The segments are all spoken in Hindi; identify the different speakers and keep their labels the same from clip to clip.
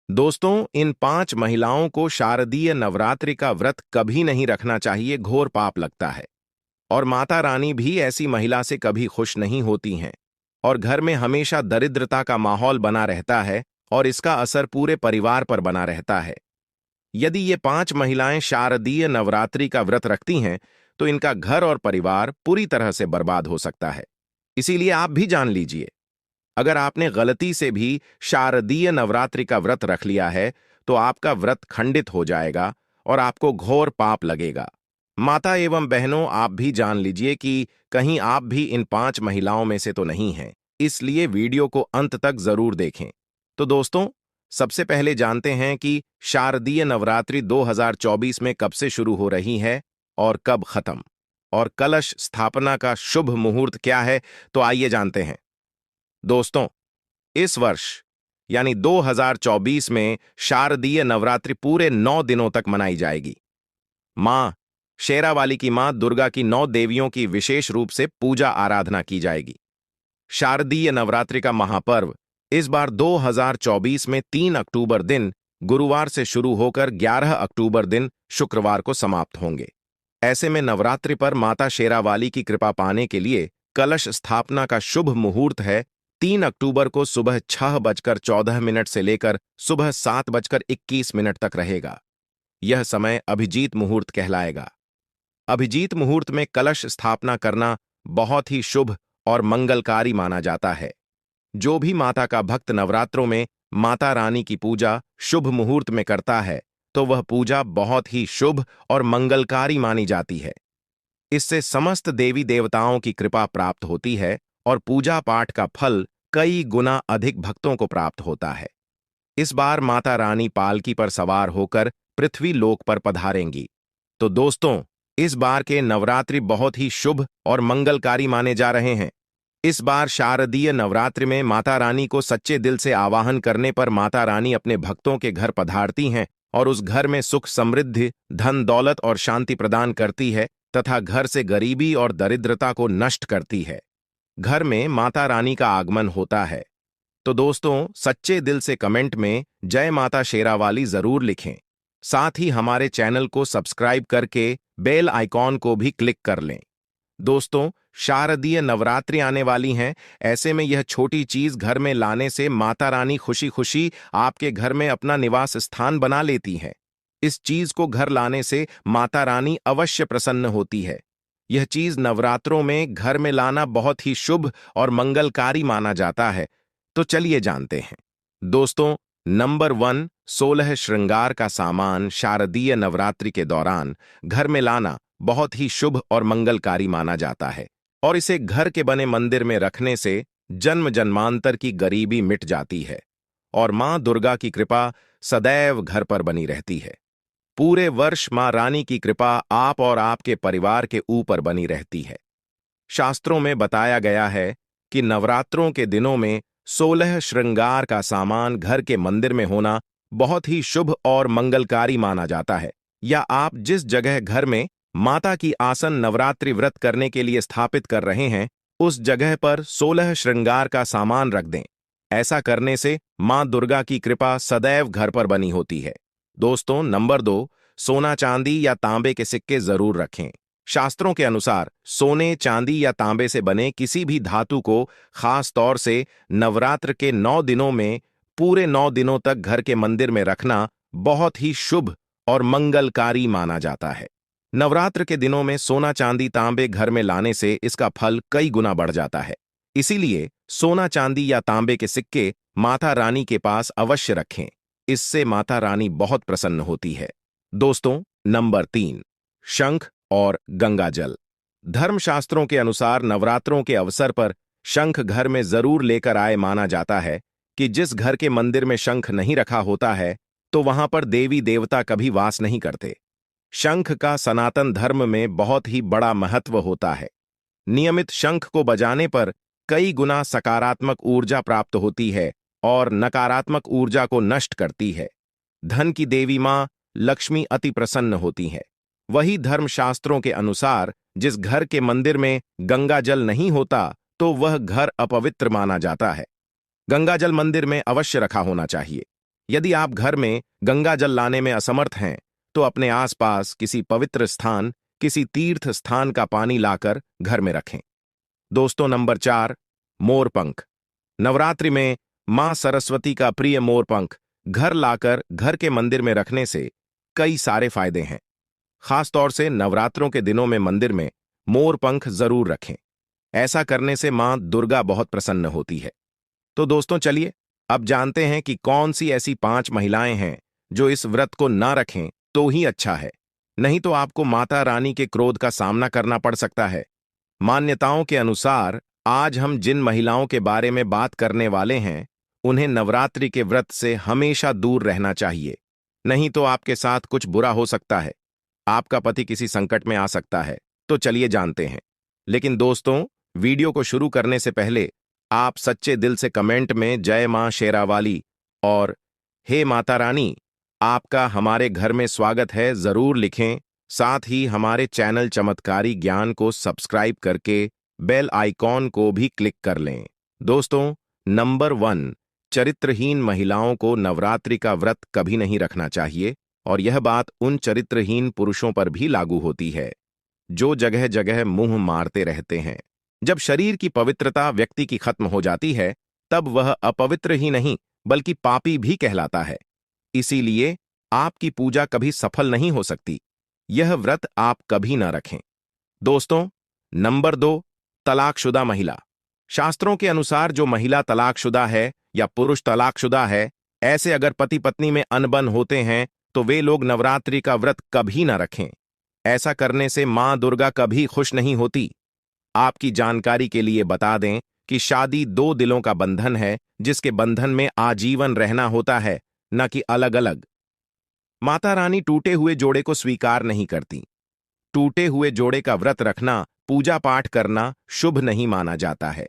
Speaker 1: दोस्तों, इन 5 महिलाओं को शारदीय नवरात्रि का व्रत कभी नहीं रखना चाहिए, घोर पाप लगता है। और माता रानी भी ऐसी महिला से कभी खुश नहीं होती हैं और घर में हमेशा दरिद्रता का माहौल बना रहता है और इसका असर पूरे परिवार पर बना रहता है। यदि ये 5 महिलाएं शारदीय नवरात्रि का व्रत रखती हैं, तो इनका घर और परिवार पूरी तरह से बर्बाद हो सकता है। इसीलिए आप भी जान लीजिए, अगर आपने गलती से भी शारदीय नवरात्रि का व्रत रख लिया है, तो आपका व्रत खंडित हो जाएगा और आपको घोर पाप लगेगा। माता एवं बहनों, आप भी जान लीजिए कि कहीं आप भी इन 5 महिलाओं में से तो नहीं हैं, इसलिए वीडियो को अंत तक जरूर देखें। तो दोस्तों, सबसे पहले जानते हैं कि शारदीय नवरात्रि 2024 में कब से शुरू हो रही है और कब खत्म, और कलश स्थापना का शुभ मुहूर्त क्या है। तो आइए जानते हैं। दोस्तों, इस वर्ष यानी 2024 में शारदीय नवरात्रि पूरे 9 दिनों तक मनाई जाएगी। मां शेरावाली की मां दुर्गा की 9 देवियों की विशेष रूप से पूजा आराधना की जाएगी। शारदीय नवरात्रि का महापर्व इस बार 2024 में 3 अक्टूबर दिन गुरुवार से शुरू होकर 11 अक्टूबर दिन शुक्रवार को समाप्त होंगे। ऐसे में नवरात्रि पर माता शेरावाली की कृपा पाने के लिए कलश स्थापना का शुभ मुहूर्त है 3 अक्टूबर को सुबह 6:14 से लेकर सुबह 7:21 तक रहेगा। यह समय अभिजीत मुहूर्त कहलाएगा। अभिजीत मुहूर्त में कलश स्थापना करना बहुत ही शुभ और मंगलकारी माना जाता है। जो भी माता का भक्त नवरात्रों में माता रानी की पूजा शुभ मुहूर्त में करता है, तो वह पूजा बहुत ही शुभ और मंगलकारी मानी जाती है। इससे समस्त देवी देवताओं की कृपा प्राप्त होती है और पूजा पाठ का फल कई गुना अधिक भक्तों को प्राप्त होता है। इस बार माता रानी पालकी पर सवार होकर पृथ्वी लोक पर पधारेंगी। तो दोस्तों, इस बार के नवरात्रि बहुत ही शुभ और मंगलकारी माने जा रहे हैं। इस बार शारदीय नवरात्रि में माता रानी को सच्चे दिल से आवाहन करने पर माता रानी अपने भक्तों के घर पधारती हैं और उस घर में सुख समृद्धि, धन दौलत और शांति प्रदान करती है तथा घर से गरीबी और दरिद्रता को नष्ट करती है। घर में माता रानी का आगमन होता है। तो दोस्तों, सच्चे दिल से कमेंट में जय माता शेरावाली जरूर लिखें। साथ ही हमारे चैनल को सब्सक्राइब करके बेल आइकॉन को भी क्लिक कर लें। दोस्तों, शारदीय नवरात्रि आने वाली हैं, ऐसे में यह छोटी चीज घर में लाने से माता रानी खुशी खुशी आपके घर में अपना निवास स्थान बना लेती है। इस चीज को घर लाने से माता रानी अवश्य प्रसन्न होती है। यह चीज नवरात्रों में घर में लाना बहुत ही शुभ और मंगलकारी माना जाता है। तो चलिए जानते हैं। दोस्तों, नंबर 1, 16 श्रृंगार का सामान शारदीय नवरात्रि के दौरान घर में लाना बहुत ही शुभ और मंगलकारी माना जाता है और इसे घर के बने मंदिर में रखने से जन्म जन्मांतर की गरीबी मिट जाती है और मां दुर्गा की कृपा सदैव घर पर बनी रहती है। पूरे वर्ष मां रानी की कृपा आप और आपके परिवार के ऊपर बनी रहती है। शास्त्रों में बताया गया है कि नवरात्रों के दिनों में 16 श्रृंगार का सामान घर के मंदिर में होना बहुत ही शुभ और मंगलकारी माना जाता है। या आप जिस जगह घर में माता की आसन नवरात्रि व्रत करने के लिए स्थापित कर रहे हैं, उस जगह पर 16 श्रृंगार का सामान रख दें। ऐसा करने से मां दुर्गा की कृपा सदैव घर पर बनी होती है। दोस्तों, नंबर 2, सोना चांदी या तांबे के सिक्के जरूर रखें। शास्त्रों के अनुसार सोने, चांदी या तांबे से बने किसी भी धातु को खास तौर से नवरात्र के 9 दिनों में पूरे 9 दिनों तक घर के मंदिर में रखना बहुत ही शुभ और मंगलकारी माना जाता है। नवरात्र के दिनों में सोना, चांदी, तांबे घर में लाने से इसका फल कई गुना बढ़ जाता है। इसीलिए सोना, चांदी या तांबे के सिक्के माता रानी के पास अवश्य रखें। इससे माता रानी बहुत प्रसन्न होती है। दोस्तों, नंबर 3, शंख और गंगा जल। धर्मशास्त्रों के अनुसार नवरात्रों के अवसर पर शंख घर में जरूर लेकर आए। माना जाता है कि जिस घर के मंदिर में शंख नहीं रखा होता है, तो वहां पर देवी देवता कभी वास नहीं करते। शंख का सनातन धर्म में बहुत ही बड़ा महत्व होता है। नियमित शंख को बजाने पर कई गुना सकारात्मक ऊर्जा प्राप्त होती है और नकारात्मक ऊर्जा को नष्ट करती है। धन की देवी मां लक्ष्मी अति प्रसन्न होती है। वही धर्मशास्त्रों के अनुसार जिस घर के मंदिर में गंगा जल नहीं होता, तो वह घर अपवित्र माना जाता है। गंगा जल मंदिर में अवश्य रखा होना चाहिए। यदि आप घर में गंगा जल लाने में असमर्थ हैं तो अपने आसपास किसी पवित्र स्थान, किसी तीर्थ स्थान का पानी लाकर घर में रखें। दोस्तों, नंबर 4, मोरपंख। नवरात्रि में मां सरस्वती का प्रिय मोरपंख घर लाकर घर के मंदिर में रखने से कई सारे फायदे हैं। खासतौर से नवरात्रों के दिनों में मंदिर में मोरपंख जरूर रखें। ऐसा करने से मां दुर्गा बहुत प्रसन्न होती है। तो दोस्तों, चलिए अब जानते हैं कि कौन सी ऐसी 5 महिलाएं हैं जो इस व्रत को ना रखें तो ही अच्छा है, नहीं तो आपको माता रानी के क्रोध का सामना करना पड़ सकता है। मान्यताओं के अनुसार आज हम जिन महिलाओं के बारे में बात करने वाले हैं, उन्हें नवरात्रि के व्रत से हमेशा दूर रहना चाहिए, नहीं तो आपके साथ कुछ बुरा हो सकता है। आपका पति किसी संकट में आ सकता है। तो चलिए जानते हैं। लेकिन दोस्तों, वीडियो को शुरू करने से पहले आप सच्चे दिल से कमेंट में जय मां शेरावाली और हे माता रानी, आपका हमारे घर में स्वागत है जरूर लिखें। साथ ही हमारे चैनल चमत्कारी ज्ञान को सब्सक्राइब करके बेल आइकॉन को भी क्लिक कर लें। दोस्तों, नंबर 1, चरित्रहीन महिलाओं को नवरात्रि का व्रत कभी नहीं रखना चाहिए, और यह बात उन चरित्रहीन पुरुषों पर भी लागू होती है जो जगह जगह मुंह मारते रहते हैं। जब शरीर की पवित्रता व्यक्ति की खत्म हो जाती है, तब वह अपवित्र ही नहीं बल्कि पापी भी कहलाता है। इसीलिए आपकी पूजा कभी सफल नहीं हो सकती। यह व्रत आप कभी ना रखें। दोस्तों, नंबर 2, तलाकशुदा महिला। शास्त्रों के अनुसार जो महिला तलाकशुदा है या पुरुष तलाकशुदा है, ऐसे अगर पति पत्नी में अनबन होते हैं तो वे लोग नवरात्रि का व्रत कभी ना रखें। ऐसा करने से मां दुर्गा कभी खुश नहीं होती। आपकी जानकारी के लिए बता दें कि शादी 2 दिलों का बंधन है, जिसके बंधन में आजीवन रहना होता है, न कि अलग अलग। माता रानी टूटे हुए जोड़े को स्वीकार नहीं करती। टूटे हुए जोड़े का व्रत रखना, पूजा पाठ करना शुभ नहीं माना जाता है,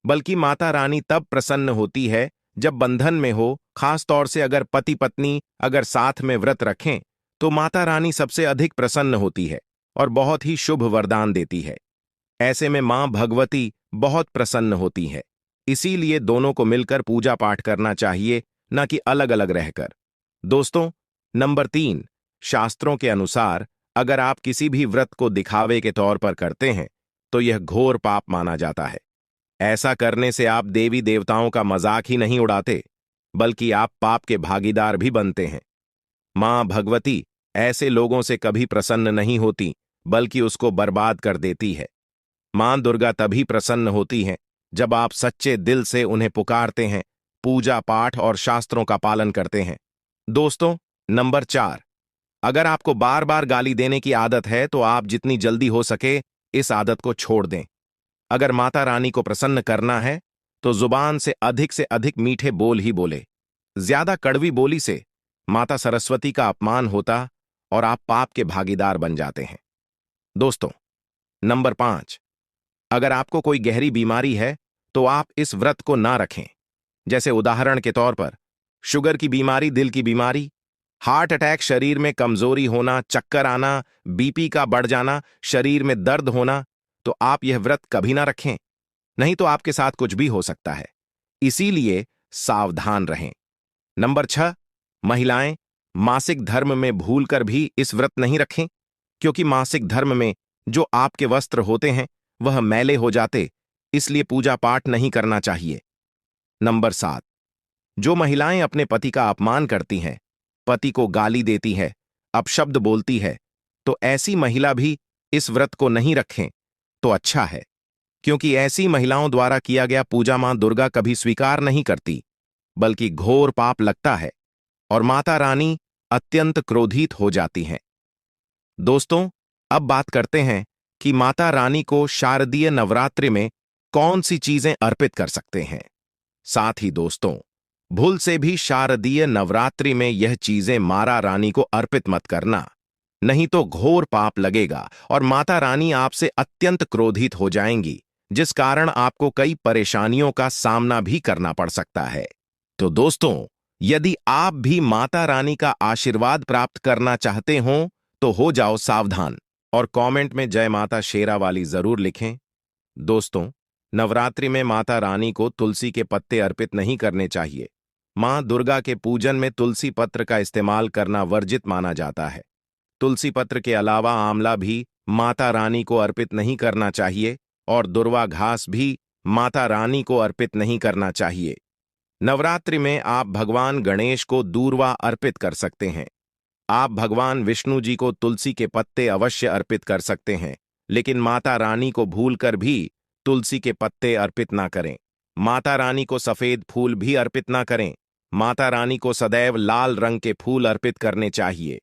Speaker 1: बल्कि माता रानी तब प्रसन्न होती है जब बंधन में हो। खास तौर से अगर पति पत्नी अगर साथ में व्रत रखें तो माता रानी सबसे अधिक प्रसन्न होती है और बहुत ही शुभ वरदान देती है। ऐसे में मां भगवती बहुत प्रसन्न होती है। इसीलिए दोनों को मिलकर पूजा पाठ करना चाहिए, न कि अलग अलग रहकर। दोस्तों, नंबर 3, शास्त्रों के अनुसार अगर आप किसी भी व्रत को दिखावे के तौर पर करते हैं तो यह घोर पाप माना जाता है। ऐसा करने से आप देवी देवताओं का मजाक ही नहीं उड़ाते, बल्कि आप पाप के भागीदार भी बनते हैं। मां भगवती ऐसे लोगों से कभी प्रसन्न नहीं होती, बल्कि उसको बर्बाद कर देती है। मां दुर्गा तभी प्रसन्न होती हैं जब आप सच्चे दिल से उन्हें पुकारते हैं, पूजा पाठ और शास्त्रों का पालन करते हैं। दोस्तों, नंबर 4, अगर आपको बार बार गाली देने की आदत है तो आप जितनी जल्दी हो सके इस आदत को छोड़ दें। अगर माता रानी को प्रसन्न करना है तो जुबान से अधिक मीठे बोल ही बोले। ज्यादा कड़वी बोली से माता सरस्वती का अपमान होता और आप पाप के भागीदार बन जाते हैं। दोस्तों, नंबर 5, अगर आपको कोई गहरी बीमारी है तो आप इस व्रत को ना रखें। जैसे उदाहरण के तौर पर शुगर की बीमारी, दिल की बीमारी, हार्ट अटैक, शरीर में कमजोरी होना, चक्कर आना, बीपी का बढ़ जाना, शरीर में दर्द होना, तो आप यह व्रत कभी ना रखें, नहीं तो आपके साथ कुछ भी हो सकता है। इसीलिए सावधान रहें। नंबर 6, महिलाएं मासिक धर्म में भूलकर भी इस व्रत नहीं रखें, क्योंकि मासिक धर्म में जो आपके वस्त्र होते हैं वह मैले हो जाते, इसलिए पूजा पाठ नहीं करना चाहिए। नंबर 7, जो महिलाएं अपने पति का अपमान करती हैं, पति को गाली देती है, अपशब्द बोलती है, तो ऐसी महिला भी इस व्रत को नहीं रखें तो अच्छा है, क्योंकि ऐसी महिलाओं द्वारा किया गया पूजा मां दुर्गा कभी स्वीकार नहीं करती, बल्कि घोर पाप लगता है और माता रानी अत्यंत क्रोधित हो जाती हैं। दोस्तों, अब बात करते हैं कि माता रानी को शारदीय नवरात्रि में कौन सी चीजें अर्पित कर सकते हैं। साथ ही दोस्तों, भूल से भी शारदीय नवरात्रि में यह चीजें माता रानी को अर्पित मत करना, नहीं तो घोर पाप लगेगा और माता रानी आपसे अत्यंत क्रोधित हो जाएंगी, जिस कारण आपको कई परेशानियों का सामना भी करना पड़ सकता है। तो दोस्तों, यदि आप भी माता रानी का आशीर्वाद प्राप्त करना चाहते हो तो हो जाओ सावधान और कमेंट में जय माता शेरावाली जरूर लिखें। दोस्तों, नवरात्रि में माता रानी को तुलसी के पत्ते अर्पित नहीं करने चाहिए, मां दुर्गा के पूजन में तुलसी पत्र का इस्तेमाल करना वर्जित माना जाता है। तुलसी पत्र के अलावा आंवला भी माता रानी को अर्पित नहीं करना चाहिए और दुर्वा घास भी माता रानी को अर्पित नहीं करना चाहिए। नवरात्रि में आप भगवान गणेश को दूर्वा अर्पित कर सकते हैं। आप भगवान विष्णु जी को तुलसी के पत्ते अवश्य अर्पित कर सकते हैं, लेकिन माता रानी को भूलकर भी तुलसी के पत्ते अर्पित ना करें। माता रानी को सफेद फूल भी अर्पित ना करें। माता रानी को सदैव लाल रंग के फूल अर्पित करने चाहिए।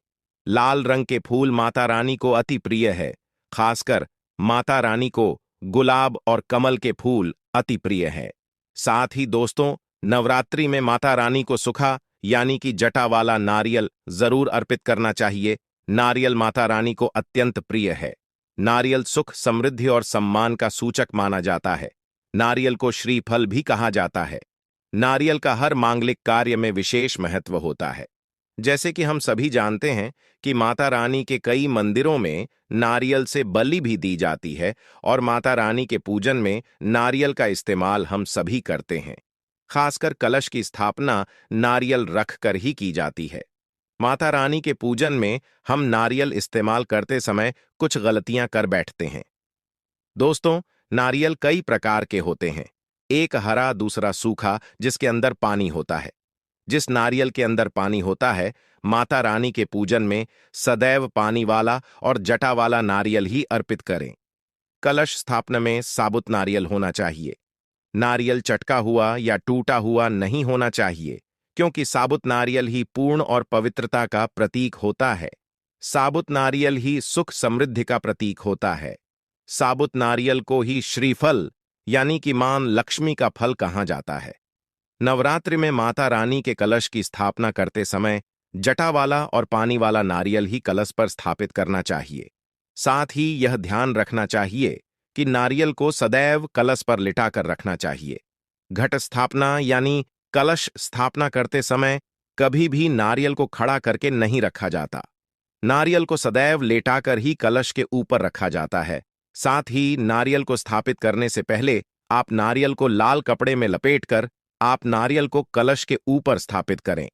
Speaker 1: लाल रंग के फूल माता रानी को अति प्रिय है। खासकर माता रानी को गुलाब और कमल के फूल अति प्रिय है। साथ ही दोस्तों, नवरात्रि में माता रानी को सूखा यानी कि जटा वाला नारियल जरूर अर्पित करना चाहिए। नारियल माता रानी को अत्यंत प्रिय है। नारियल सुख, समृद्धि और सम्मान का सूचक माना जाता है। नारियल को श्रीफल भी कहा जाता है। नारियल का हर मांगलिक कार्य में विशेष महत्व होता है। जैसे कि हम सभी जानते हैं कि माता रानी के कई मंदिरों में नारियल से बलि भी दी जाती है और माता रानी के पूजन में नारियल का इस्तेमाल हम सभी करते हैं। खासकर कलश की स्थापना नारियल रखकर ही की जाती है। माता रानी के पूजन में हम नारियल इस्तेमाल करते समय कुछ गलतियां कर बैठते हैं। दोस्तों, नारियल कई प्रकार के होते हैं। एक हरा, दूसरा सूखा, जिसके अंदर पानी होता है। जिस नारियल के अंदर पानी होता है, माता रानी के पूजन में सदैव पानी वाला और जटा वाला नारियल ही अर्पित करें। कलश स्थापना में साबुत नारियल होना चाहिए। नारियल चटका हुआ या टूटा हुआ नहीं होना चाहिए, क्योंकि साबुत नारियल ही पूर्ण और पवित्रता का प्रतीक होता है। साबुत नारियल ही सुख समृद्धि का प्रतीक होता है। साबुत नारियल को ही श्रीफल यानी कि मां लक्ष्मी का फल कहा जाता है। नवरात्रि में माता रानी के कलश की स्थापना करते समय जटा वाला और पानी वाला नारियल ही कलश पर स्थापित करना चाहिए। साथ ही यह ध्यान रखना चाहिए कि नारियल को सदैव कलश पर लिटाकर रखना चाहिए। घट स्थापना यानी कलश स्थापना करते समय कभी भी नारियल को खड़ा करके नहीं रखा जाता। नारियल को सदैव लेटाकर ही कलश के ऊपर रखा जाता है। साथ ही नारियल को स्थापित करने से पहले आप नारियल को लाल कपड़े में लपेटकर आप नारियल को कलश के ऊपर स्थापित करें।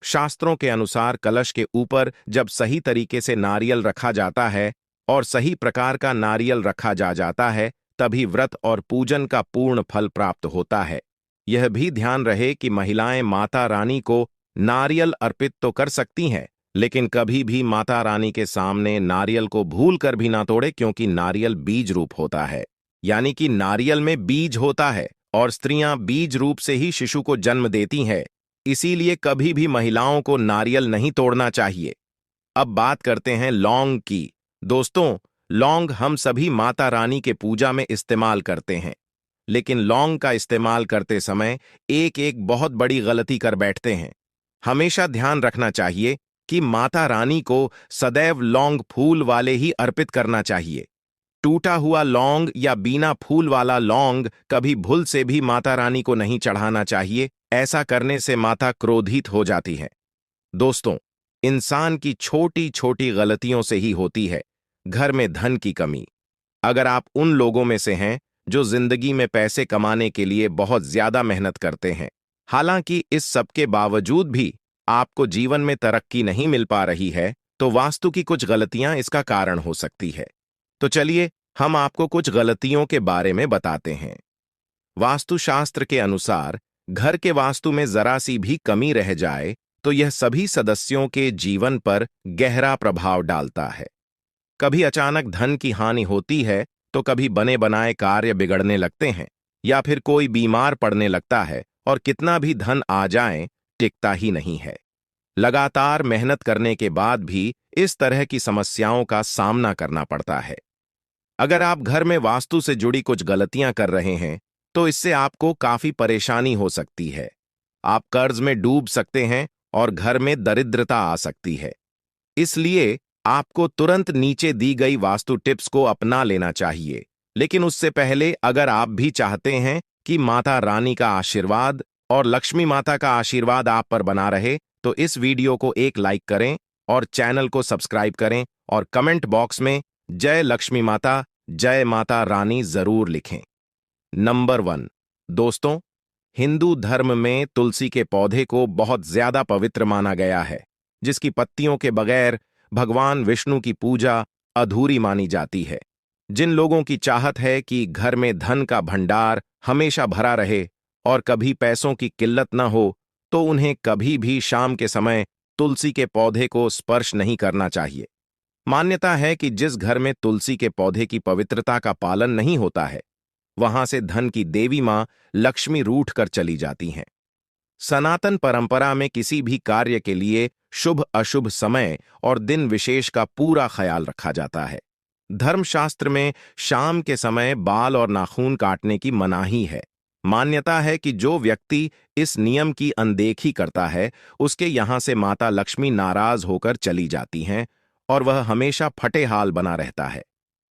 Speaker 1: शास्त्रों के अनुसार कलश के ऊपर जब सही तरीके से नारियल रखा जाता है और सही प्रकार का नारियल रखा जाता है, तभी व्रत और पूजन का पूर्ण फल प्राप्त होता है। यह भी ध्यान रहे कि महिलाएं माता रानी को नारियल अर्पित तो कर सकती हैं, लेकिन कभी भी माता रानी के सामने नारियल को भूल कर भी ना तोड़े, क्योंकि नारियल बीज रूप होता है। यानी कि नारियल में बीज होता है और स्त्रियां बीज रूप से ही शिशु को जन्म देती हैं। इसीलिए कभी भी महिलाओं को नारियल नहीं तोड़ना चाहिए। अब बात करते हैं लौंग की। दोस्तों, लौंग हम सभी माता रानी के पूजा में इस्तेमाल करते हैं, लेकिन लौंग का इस्तेमाल करते समय एक एक बहुत बड़ी गलती कर बैठते हैं। हमेशा ध्यान रखना चाहिए कि माता रानी को सदैव लौंग फूल वाले ही अर्पित करना चाहिए। टूटा हुआ लौंग या बिना फूल वाला लौंग कभी भूल से भी माता रानी को नहीं चढ़ाना चाहिए। ऐसा करने से माता क्रोधित हो जाती है। दोस्तों, इंसान की छोटी छोटी गलतियों से ही होती है घर में धन की कमी। अगर आप उन लोगों में से हैं जो जिंदगी में पैसे कमाने के लिए बहुत ज्यादा मेहनत करते हैं, हालांकि इस सब के बावजूद भी आपको जीवन में तरक्की नहीं मिल पा रही है, तो वास्तु की कुछ गलतियां इसका कारण हो सकती है। तो चलिए हम आपको कुछ गलतियों के बारे में बताते हैं। वास्तुशास्त्र के अनुसार घर के वास्तु में जरा सी भी कमी रह जाए तो यह सभी सदस्यों के जीवन पर गहरा प्रभाव डालता है। कभी अचानक धन की हानि होती है, तो कभी बने बनाए कार्य बिगड़ने लगते हैं, या फिर कोई बीमार पड़ने लगता है और कितना भी धन आ जाए टिकता ही नहीं है। लगातार मेहनत करने के बाद भी इस तरह की समस्याओं का सामना करना पड़ता है। अगर आप घर में वास्तु से जुड़ी कुछ गलतियां कर रहे हैं, तो इससे आपको काफी परेशानी हो सकती है। आप कर्ज में डूब सकते हैं और घर में दरिद्रता आ सकती है। इसलिए आपको तुरंत नीचे दी गई वास्तु टिप्स को अपना लेना चाहिए। लेकिन उससे पहले अगर आप भी चाहते हैं कि माता रानी का आशीर्वाद और लक्ष्मी माता का आशीर्वाद आप पर बना रहे, तो इस वीडियो को एक लाइक करें और चैनल को सब्सक्राइब करें और कमेंट बॉक्स में जय लक्ष्मी माता, जय माता रानी जरूर लिखें। नंबर 1, दोस्तों, हिंदू धर्म में तुलसी के पौधे को बहुत ज्यादा पवित्र माना गया है, जिसकी पत्तियों के बगैर भगवान विष्णु की पूजा अधूरी मानी जाती है। जिन लोगों की चाहत है कि घर में धन का भंडार हमेशा भरा रहे और कभी पैसों की किल्लत न हो, तो उन्हें कभी भी शाम के समय तुलसी के पौधे को स्पर्श नहीं करना चाहिए। मान्यता है कि जिस घर में तुलसी के पौधे की पवित्रता का पालन नहीं होता है, वहां से धन की देवी मां लक्ष्मी रूठ कर चली जाती हैं। सनातन परंपरा में किसी भी कार्य के लिए शुभ अशुभ समय और दिन विशेष का पूरा ख्याल रखा जाता है। धर्मशास्त्र में शाम के समय बाल और नाखून काटने की मनाही है। मान्यता है कि जो व्यक्ति इस नियम की अनदेखी करता है, उसके यहां से माता लक्ष्मी नाराज होकर चली जाती हैं और वह हमेशा फटे हाल बना रहता है।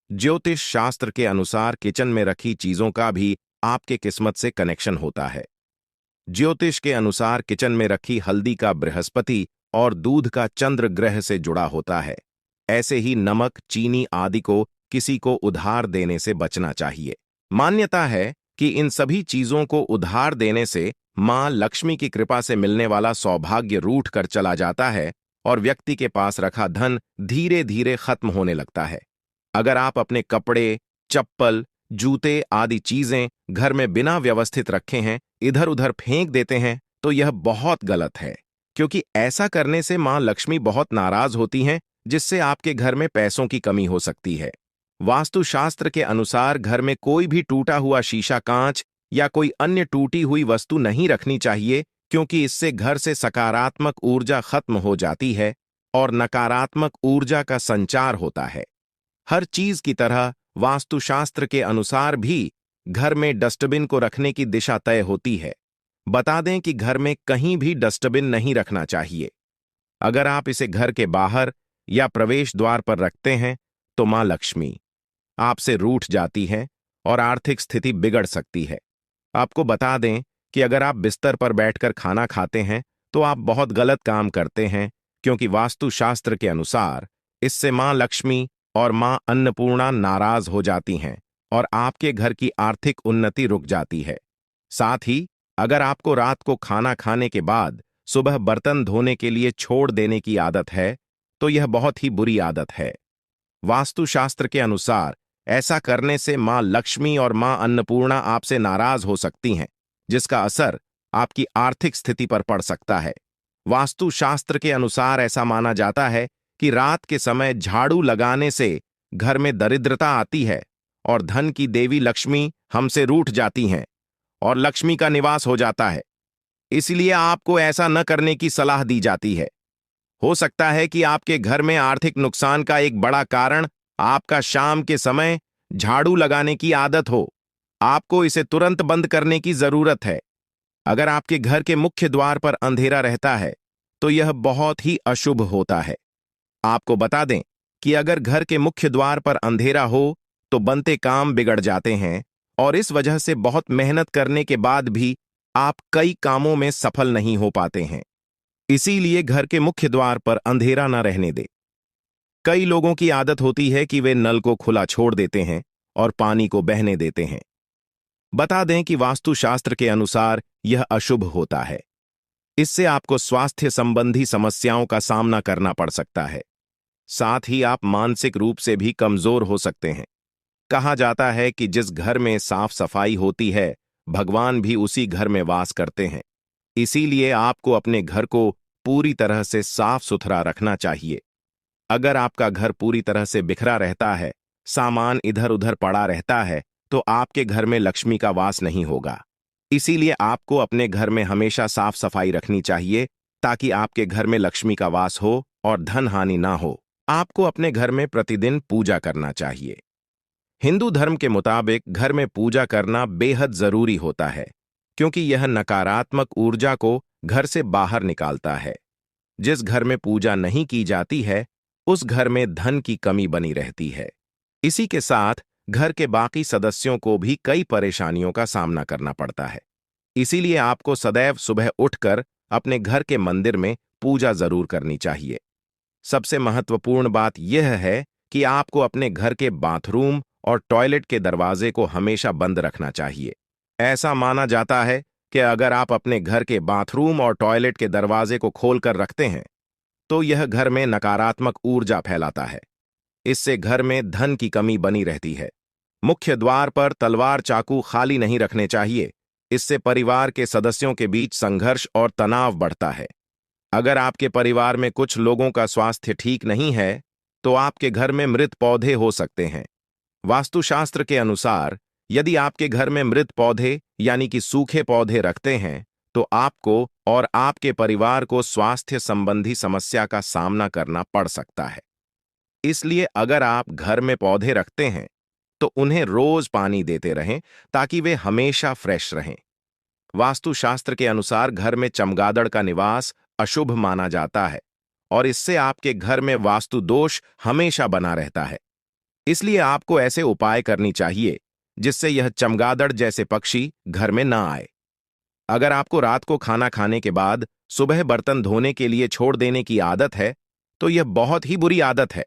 Speaker 1: ज्योतिष शास्त्र के अनुसार किचन में रखी चीजों का भी आपके किस्मत से कनेक्शन होता है। ज्योतिष के अनुसार किचन में रखी हल्दी का बृहस्पति और दूध का चंद्र ग्रह से जुड़ा होता है। ऐसे ही नमक, चीनी आदि को किसी को उधार देने से बचना चाहिए। मान्यता है कि इन सभी चीजों को उधार देने से मां लक्ष्मी की कृपा से मिलने वाला सौभाग्य रूठ कर चला जाता है और व्यक्ति के पास रखा धन धीरे धीरे खत्म होने लगता है। अगर आप अपने कपड़े, चप्पल, जूते आदि चीजें घर में बिना व्यवस्थित रखे हैं, इधर उधर फेंक देते हैं, तो यह बहुत गलत है, क्योंकि ऐसा करने से मां लक्ष्मी बहुत नाराज होती हैं, जिससे आपके घर में पैसों की कमी हो सकती है। वास्तुशास्त्र के अनुसार घर में कोई भी टूटा हुआ शीशा, कांच या कोई अन्य टूटी हुई वस्तु नहीं रखनी चाहिए, क्योंकि इससे घर से सकारात्मक ऊर्जा खत्म हो जाती है और नकारात्मक ऊर्जा का संचार होता है। हर चीज की तरह वास्तुशास्त्र के अनुसार भी घर में डस्टबिन को रखने की दिशा तय होती है। बता दें कि घर में कहीं भी डस्टबिन नहीं रखना चाहिए। अगर आप इसे घर के बाहर या प्रवेश द्वार पर रखते हैं, तो मां लक्ष्मी आपसे रूठ जाती है और आर्थिक स्थिति बिगड़ सकती है। आपको बता दें कि अगर आप बिस्तर पर बैठकर खाना खाते हैं, तो आप बहुत गलत काम करते हैं, क्योंकि वास्तुशास्त्र के अनुसार इससे मां लक्ष्मी और मां अन्नपूर्णा नाराज हो जाती हैं और आपके घर की आर्थिक उन्नति रुक जाती है। साथ ही अगर आपको रात को खाना खाने के बाद सुबह बर्तन धोने के लिए छोड़ देने की आदत है, तो यह बहुत ही बुरी आदत है। वास्तुशास्त्र के अनुसार ऐसा करने से मां लक्ष्मी और मां अन्नपूर्णा आपसे नाराज हो सकती हैं, जिसका असर आपकी आर्थिक स्थिति पर पड़ सकता है। वास्तुशास्त्र के अनुसार ऐसा माना जाता है कि रात के समय झाड़ू लगाने से घर में दरिद्रता आती है और धन की देवी लक्ष्मी हमसे रूठ जाती हैं और लक्ष्मी का निवास हो जाता है। इसलिए आपको ऐसा न करने की सलाह दी जाती है। हो सकता है कि आपके घर में आर्थिक नुकसान का एक बड़ा कारण आपका शाम के समय झाड़ू लगाने की आदत हो। आपको इसे तुरंत बंद करने की जरूरत है। अगर आपके घर के मुख्य द्वार पर अंधेरा रहता है, तो यह बहुत ही अशुभ होता है। आपको बता दें कि अगर घर के मुख्य द्वार पर अंधेरा हो, तो बनते काम बिगड़ जाते हैं और इस वजह से बहुत मेहनत करने के बाद भी आप कई कामों में सफल नहीं हो पाते हैं। इसीलिए घर के मुख्य द्वार पर अंधेरा न रहने दे। कई लोगों की आदत होती है कि वे नल को खुला छोड़ देते हैं और पानी को बहने देते हैं। बता दें कि वास्तुशास्त्र के अनुसार यह अशुभ होता है। इससे आपको स्वास्थ्य संबंधी समस्याओं का सामना करना पड़ सकता है। साथ ही आप मानसिक रूप से भी कमजोर हो सकते हैं। कहा जाता है कि जिस घर में साफ सफाई होती है, भगवान भी उसी घर में वास करते हैं। इसीलिए आपको अपने घर को पूरी तरह से साफ सुथरा रखना चाहिए। अगर आपका घर पूरी तरह से बिखरा रहता है, सामान इधर उधर पड़ा रहता है, तो आपके घर में लक्ष्मी का वास नहीं होगा। इसीलिए आपको अपने घर में हमेशा साफ सफाई रखनी चाहिए, ताकि आपके घर में लक्ष्मी का वास हो और धन हानि ना हो। आपको अपने घर में प्रतिदिन पूजा करना चाहिए। हिंदू धर्म के मुताबिक घर में पूजा करना बेहद जरूरी होता है, क्योंकि यह नकारात्मक ऊर्जा को घर से बाहर निकालता है। जिस घर में पूजा नहीं की जाती है, उस घर में धन की कमी बनी रहती है। इसी के साथ घर के बाकी सदस्यों को भी कई परेशानियों का सामना करना पड़ता है। इसीलिए आपको सदैव सुबह उठकर अपने घर के मंदिर में पूजा जरूर करनी चाहिए। सबसे महत्वपूर्ण बात यह है कि आपको अपने घर के बाथरूम और टॉयलेट के दरवाजे को हमेशा बंद रखना चाहिए। ऐसा माना जाता है कि अगर आप अपने घर के बाथरूम और टॉयलेट के दरवाजे को खोलकर रखते हैं तो यह घर में नकारात्मक ऊर्जा फैलाता है। इससे घर में धन की कमी बनी रहती है। मुख्य द्वार पर तलवार चाकू खाली नहीं रखने चाहिए। इससे परिवार के सदस्यों के बीच संघर्ष और तनाव बढ़ता है। अगर आपके परिवार में कुछ लोगों का स्वास्थ्य ठीक नहीं है तो आपके घर में मृत पौधे हो सकते हैं। वास्तुशास्त्र के अनुसार यदि आपके घर में मृत पौधे यानी कि सूखे पौधे रखते हैं तो आपको और आपके परिवार को स्वास्थ्य संबंधी समस्या का सामना करना पड़ सकता है। इसलिए अगर आप घर में पौधे रखते हैं तो उन्हें रोज पानी देते रहें ताकि वे हमेशा फ्रेश रहें। वास्तुशास्त्र के अनुसार घर में चमगादड़ का निवास अशुभ माना जाता है और इससे आपके घर में वास्तु दोष हमेशा बना रहता है। इसलिए आपको ऐसे उपाय करनी चाहिए जिससे यह चमगादड़ जैसे पक्षी घर में ना आए। अगर आपको रात को खाना खाने के बाद सुबह बर्तन धोने के लिए छोड़ देने की आदत है तो यह बहुत ही बुरी आदत है।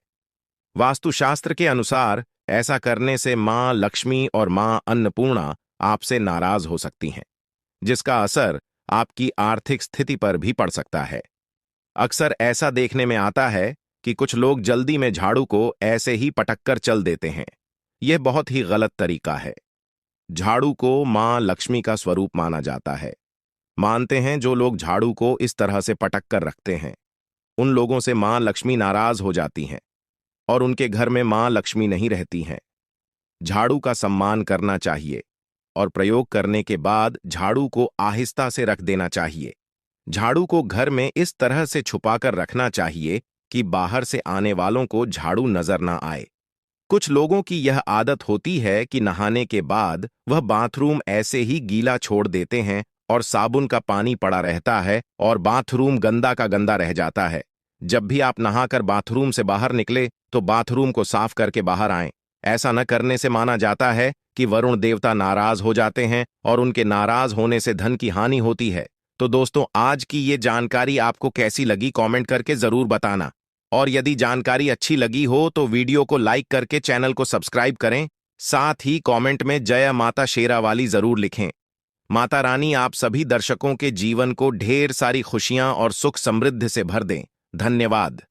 Speaker 1: वास्तुशास्त्र के अनुसार ऐसा करने से मां लक्ष्मी और मां अन्नपूर्णा आपसे नाराज हो सकती हैं, जिसका असर आपकी आर्थिक स्थिति पर भी पड़ सकता है। अक्सर ऐसा देखने में आता है कि कुछ लोग जल्दी में झाड़ू को ऐसे ही पटक कर चल देते हैं। यह बहुत ही गलत तरीका है। झाड़ू को मां लक्ष्मी का स्वरूप माना जाता है। मानते हैं जो लोग झाड़ू को इस तरह से पटक कर रखते हैं उन लोगों से मां लक्ष्मी नाराज हो जाती हैं और उनके घर में मां लक्ष्मी नहीं रहती हैं। झाड़ू का सम्मान करना चाहिए और प्रयोग करने के बाद झाड़ू को आहिस्ता से रख देना चाहिए। झाड़ू को घर में इस तरह से छुपाकर रखना चाहिए कि बाहर से आने वालों को झाड़ू नजर ना आए। कुछ लोगों की यह आदत होती है कि नहाने के बाद वह बाथरूम ऐसे ही गीला छोड़ देते हैं और साबुन का पानी पड़ा रहता है और बाथरूम गंदा का गंदा रह जाता है। जब भी आप नहाकर बाथरूम से बाहर निकले तो बाथरूम को साफ करके बाहर आएं। ऐसा न करने से माना जाता है कि वरुण देवता नाराज हो जाते हैं और उनके नाराज होने से धन की हानि होती है। तो दोस्तों, आज की ये जानकारी आपको कैसी लगी कमेंट करके जरूर बताना। और यदि जानकारी अच्छी लगी हो तो वीडियो को लाइक करके चैनल को सब्सक्राइब करें। साथ ही कमेंट में जय माता शेरावाली जरूर लिखें। माता रानी आप सभी दर्शकों के जीवन को ढेर सारी खुशियां और सुख समृद्धि से भर दें। धन्यवाद।